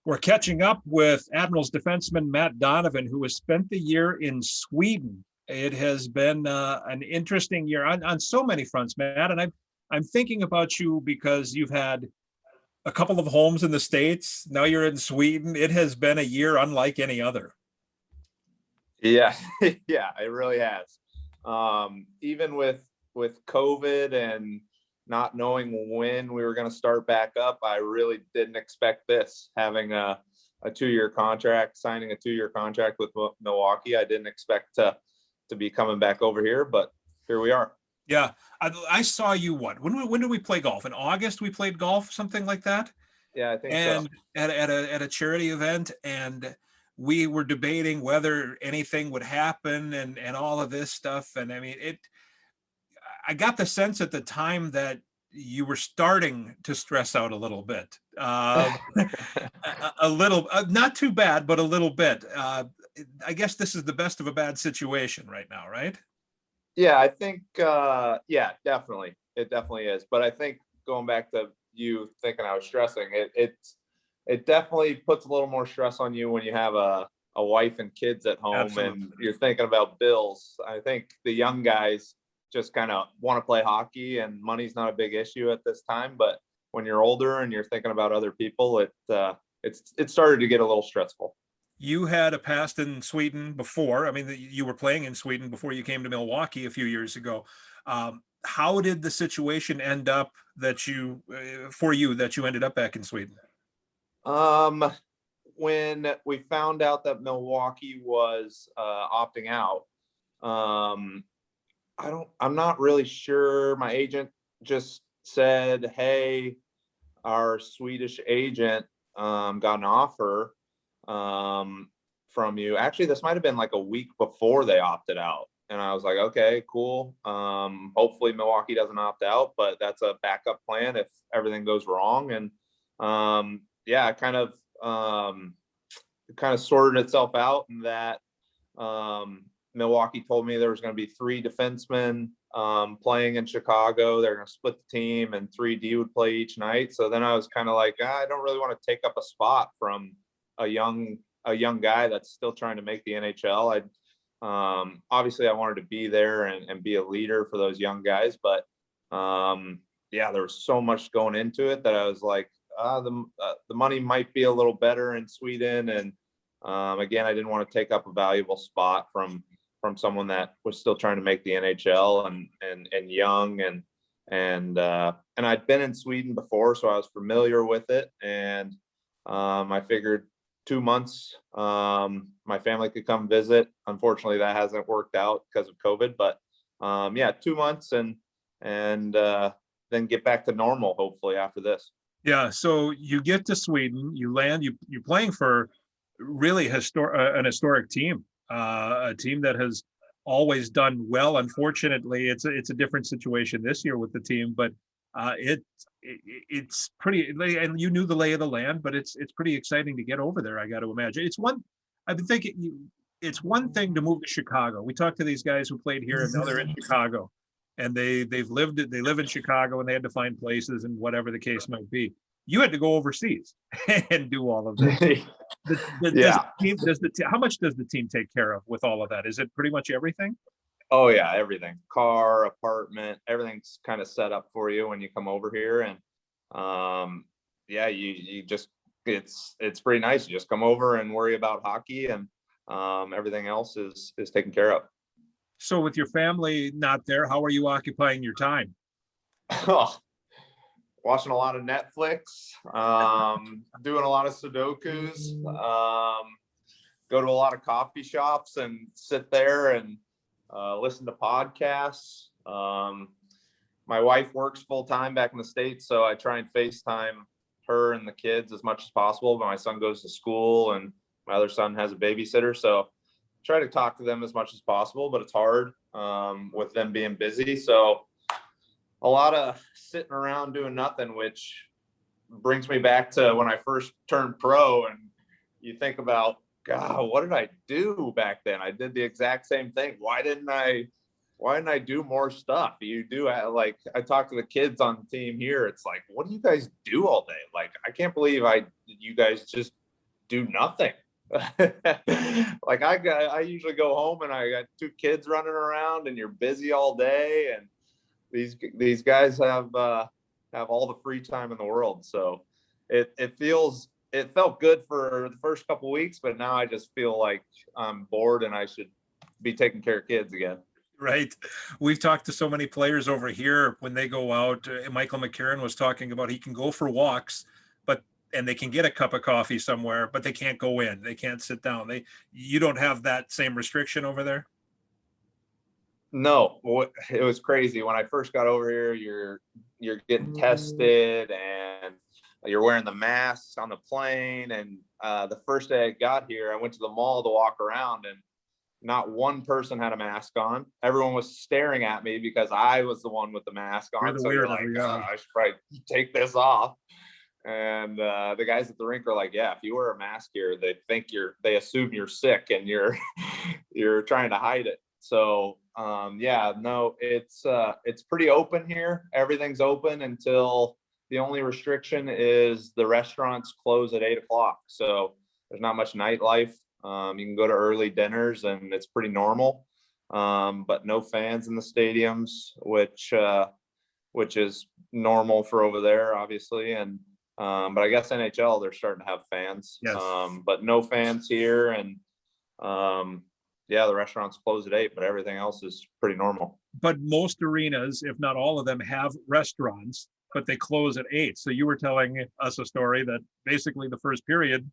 We're catching up with Admirals defenseman Matt Donovan, who has spent the year in Sweden. It has been an interesting year on so many fronts, Matt. And I'm thinking about you because you've had a couple of homes in the States. Now you're in Sweden. It has been a year unlike any other. Yeah, yeah, it really has. Even with COVID and not knowing when we were going to start back up, I really didn't expect this. Having a 2-year contract, signing a 2-year contract with Milwaukee, I didn't expect to be coming back over here, but here we are. Yeah, I saw you. When did we play golf? In August we played golf, something like that. Yeah, I think and so. at a charity event, and we were debating whether anything would happen and all of this stuff. And I mean, I got the sense at the time that you were starting to stress out a little bit, a little, not too bad, but a little bit. I guess this is the best of a bad situation right now, right? Yeah, I think, yeah, definitely. It definitely is. But I think going back to you thinking I was stressing, it definitely puts a little more stress on you when you have a wife and kids at home. Absolutely. And you're thinking about bills. I think the young guys just kind of want to play hockey, and money's not a big issue at this time. But when you're older and you're thinking about other people, it started to get a little stressful. You had a past in Sweden before. I mean, you were playing in Sweden before you came to Milwaukee a few years ago. How did the situation end up that you ended up back in Sweden? When we found out that Milwaukee was opting out, I'm not really sure. My agent just said, "Hey, our Swedish agent got an offer from you." Actually, this might have been like a week before they opted out. And I was like, okay, cool. Hopefully Milwaukee doesn't opt out, but that's a backup plan if everything goes wrong. And yeah, it kind of sorted itself out in that Milwaukee told me there was going to be 3 defensemen playing in Chicago. They're going to split the team, and 3D would play each night. So then I was kind of like, I don't really want to take up a spot from a young guy that's still trying to make the NHL. Obviously I wanted to be there and be a leader for those young guys, but yeah, there was so much going into it that I was like, the money might be a little better in Sweden. And again, I didn't want to take up a valuable spot from someone that was still trying to make the NHL and young, and I'd been in Sweden before, so I was familiar with it. And I figured 2 months, my family could come visit. Unfortunately, that hasn't worked out because of COVID, but yeah, 2 months and then get back to normal, hopefully, after this. Yeah. So you get to Sweden, you land, you're playing for really an historic team, a team that has always done well. Unfortunately, it's a different situation this year with the team, but it's pretty, and you knew the lay of the land, but it's pretty exciting to get over there. I got to imagine I've been thinking it's one thing to move to Chicago. We talked to these guys who played here, and now they're in Chicago, and they live in Chicago, and they had to find places and whatever the case might be. You had to go overseas and do all of that. Yeah. How much does the team take care of with all of that? Is it pretty much everything? Oh yeah, everything. Car, apartment, everything's kind of set up for you when you come over here. And yeah, you just, it's pretty nice. You just come over and worry about hockey, and everything else is taken care of. So with your family not there, how are you occupying your time? Watching a lot of Netflix, doing a lot of Sudokus, go to a lot of coffee shops and sit there and listen to podcasts. My wife works full time back in the States, so I try and FaceTime her and the kids as much as possible. But my son goes to school, and my other son has a babysitter, so I try to talk to them as much as possible, but it's hard with them being busy. So a lot of sitting around doing nothing, which brings me back to when I first turned pro. And you think about, God, what did I do back then? I did the exact same thing. Why didn't I do more stuff? You do, like, I talk to the kids on the team here. It's like, what do you guys do all day? Like, I can't believe you guys just do nothing. Like I usually go home and I got 2 kids running around, and you're busy all day, and these guys have all the free time in the world. So it felt good for the first couple weeks, but now I just feel like I'm bored and I should be taking care of kids again. Right. We've talked to so many players over here when they go out. Michael McCarron was talking about he can go for walks, but and they can get a cup of coffee somewhere, but they can't go in. They can't sit down. You don't have that same restriction over there? No, it was crazy when I first got over here. You're getting tested and you're wearing the masks on the plane. And the first day I got here, I went to the mall to walk around, and not one person had a mask on. Everyone was staring at me because I was the one with the mask You're on. the So you're weirdo, like, yeah. I should probably take this off. And the guys at the rink are like, yeah, if you wear a mask here, they assume you're sick and you're trying to hide it. So yeah, no, it's pretty open here. Everything's open until the only restriction is the restaurants close at 8 o'clock. So there's not much nightlife. You can go to early dinners and it's pretty normal. But no fans in the stadiums, which is normal for over there, obviously. And but I guess NHL, they're starting to have fans. Yes. But no fans here. And yeah, the restaurants close at 8, but everything else is pretty normal. But most arenas, if not all of them, have restaurants, but they close at 8. So you were telling us a story that basically the first period,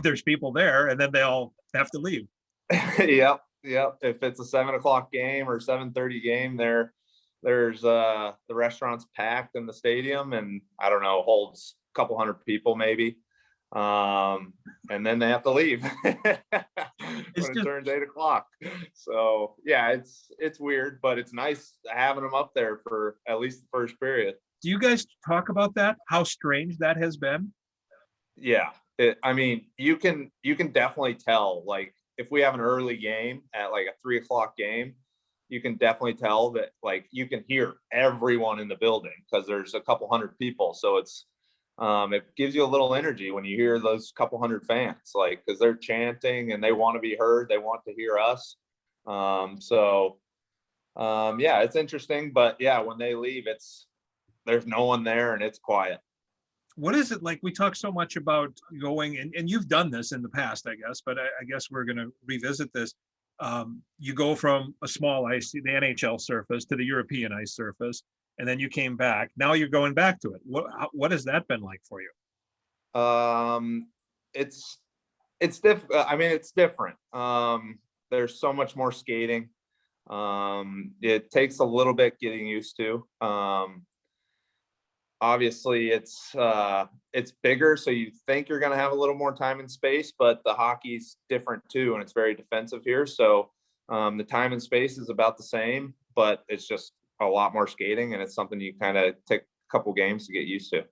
there's people there and then they all have to leave. Yep. If it's a 7 o'clock game or 7:30 game, there's the restaurant's packed in the stadium, and I don't know, holds a couple hundred people maybe. And then they have to leave when it turns 8 o'clock. So yeah, it's weird, but it's nice having them up there for at least the first period. Do you guys talk about that? How strange that has been? Yeah. I mean, you can definitely tell, like, if we have an early game at like a 3 o'clock game, you can definitely tell that, like, you can hear everyone in the building because there's a couple hundred people. So it gives you a little energy when you hear those couple hundred fans, like, because they're chanting and they want to be heard. They want to hear us. Yeah, it's interesting. But yeah, when they leave, there's no one there and it's quiet. What is it like? We talk so much about going, and you've done this in the past, I guess, but I guess we're going to revisit this. You go from a small ice, the NHL surface, to the European ice surface, and then you came back. Now you're going back to it. What has that been like for you? It's different. I mean, it's different. There's so much more skating. It takes a little bit getting used to. Obviously it's bigger, so you think you're going to have a little more time and space, but the hockey's different too, and it's very defensive here. So the time and space is about the same, but it's just a lot more skating, and it's something you kind of take a couple games to get used to.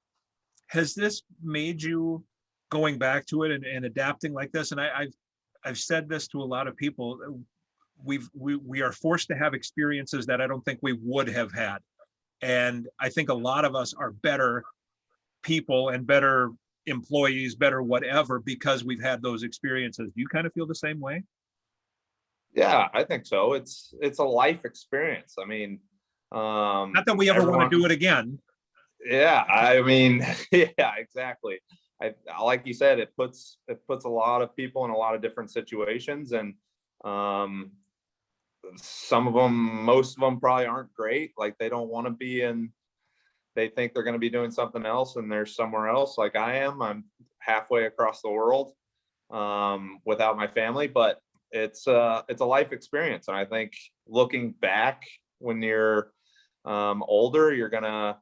Has this made you going back to it and adapting like this? And I've said this to a lot of people. We are forced to have experiences that I don't think we would have had. And I think a lot of us are better people and better employees, better whatever, because we've had those experiences. Do you kind of feel the same way? Yeah, I think so. It's a life experience. I mean, not that we ever want to do it again. Yeah, I mean, yeah, exactly. Like you said, it puts a lot of people in a lot of different situations, and some of them, most of them probably aren't great. Like, they don't want to be in, they think they're going to be doing something else and they're somewhere else, like I am. I'm halfway across the world without my family, but it's a life experience. And I think looking back when you're older, you're gonna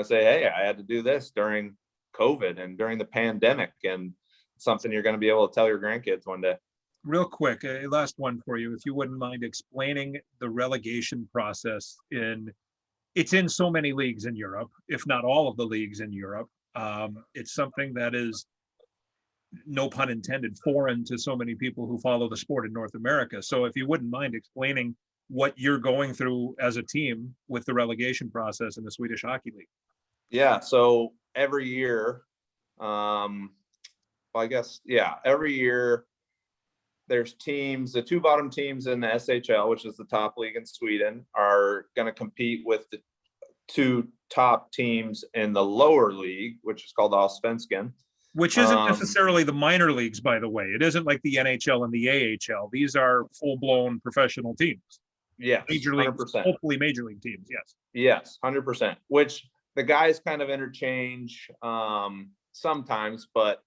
say, hey, I had to do this during COVID and during the pandemic, and something you're going to be able to tell your grandkids one day. Real quick, a last one for you, if you wouldn't mind explaining the relegation process. It's in so many leagues in Europe, if not all of the leagues in Europe. It's something that is, no pun intended, foreign to so many people who follow the sport in North America. So if you wouldn't mind explaining what you're going through as a team with the relegation process in the Swedish Hockey League. Yeah, so every year, I guess, yeah, every year there's teams, the two bottom teams in the SHL, which is the top league in Sweden, are going to compete with the two top teams in the lower league, which is called Allsvenskan. Which isn't necessarily the minor leagues, by the way. It isn't like the NHL and the AHL. These are full-blown professional teams. Yes, Major league, 100%. hopefully major league teams, yes. Yes, 100%, which the guys kind of interchange sometimes, but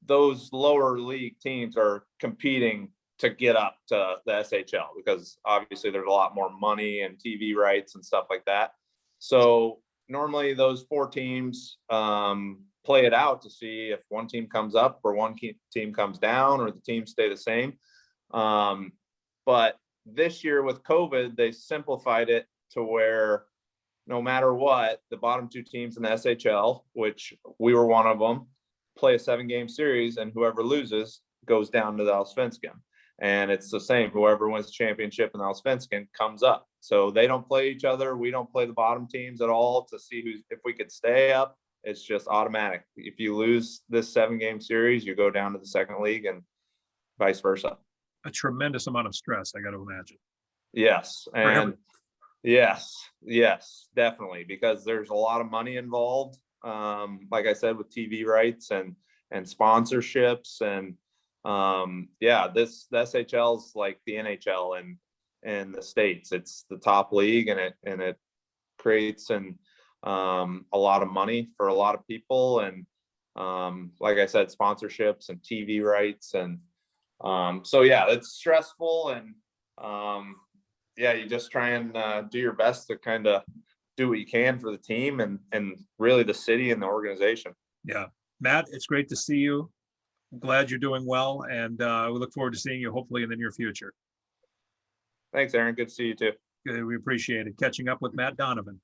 those lower league teams are competing to get up to the SHL because obviously there's a lot more money and TV rights and stuff like that. So normally those four teams play it out to see if one team comes up or one team comes down or the teams stay the same. But this year with COVID, they simplified it to where no matter what, the bottom two teams in the SHL, which we were one of them, play a 7-game series, and whoever loses goes down to the Allsvenskan. And it's the same. Whoever wins the championship in the Allsvenskan comes up. So they don't play each other. We don't play the bottom teams at all to see if we could stay up. It's just automatic. If you lose this 7-game series, you go down to the second league and vice versa. A tremendous amount of stress, I got to imagine. Yes. And yes, definitely. Because there's a lot of money involved. Like I said, with TV rights and sponsorships and the SHL is like the NHL in the States. It's the top league and it creates a lot of money for a lot of people. And like I said, sponsorships and TV rights. And so, yeah, it's stressful. And you just try and do your best to kind of do what you can for the team and really the city and the organization. Yeah. Matt, it's great to see you. I'm glad you're doing well. And we look forward to seeing you hopefully in the near future. Thanks, Aaron. Good to see you too. We appreciate it. Catching up with Matt Donovan.